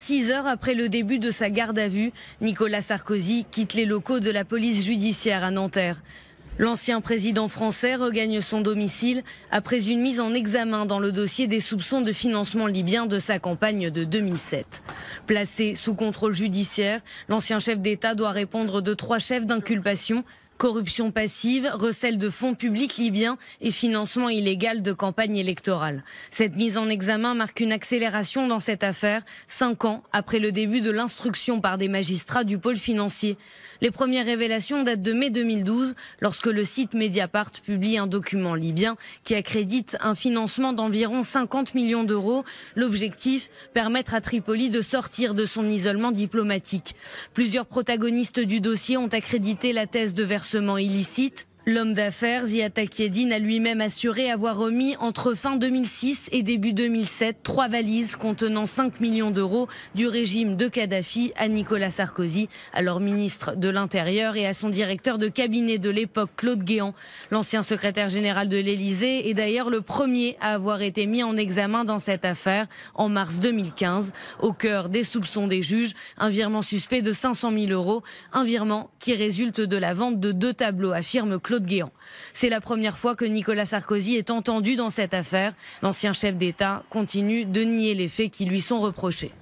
6 heures après le début de sa garde à vue, Nicolas Sarkozy quitte les locaux de la police judiciaire à Nanterre. L'ancien président français regagne son domicile après une mise en examen dans le dossier des soupçons de financement libyen de sa campagne de 2007. Placé sous contrôle judiciaire, l'ancien chef d'État doit répondre de 3 chefs d'inculpation: corruption passive, recel de fonds publics libyens et financement illégal de campagne électorale. Cette mise en examen marque une accélération dans cette affaire, 5 ans après le début de l'instruction par des magistrats du pôle financier. Les premières révélations datent de mai 2012, lorsque le site Mediapart publie un document libyen qui accrédite un financement d'environ 50 millions d'euros. L'objectif, permettre à Tripoli de sortir de son isolement diplomatique. Plusieurs protagonistes du dossier ont accrédité la thèse de versement illicite. L'homme d'affaires Ziad Takieddine a lui-même assuré avoir remis entre fin 2006 et début 2007 3 valises contenant 5 millions d'euros du régime de Kadhafi à Nicolas Sarkozy, alors ministre de l'Intérieur, et à son directeur de cabinet de l'époque, Claude Guéant. L'ancien secrétaire général de l'Élysée est d'ailleurs le premier à avoir été mis en examen dans cette affaire en mars 2015. Au cœur des soupçons des juges, un virement suspect de 500 000 euros, un virement qui résulte de la vente de 2 tableaux, affirme Claude Guéant. C'est la première fois que Nicolas Sarkozy est entendu dans cette affaire. L'ancien chef d'État continue de nier les faits qui lui sont reprochés.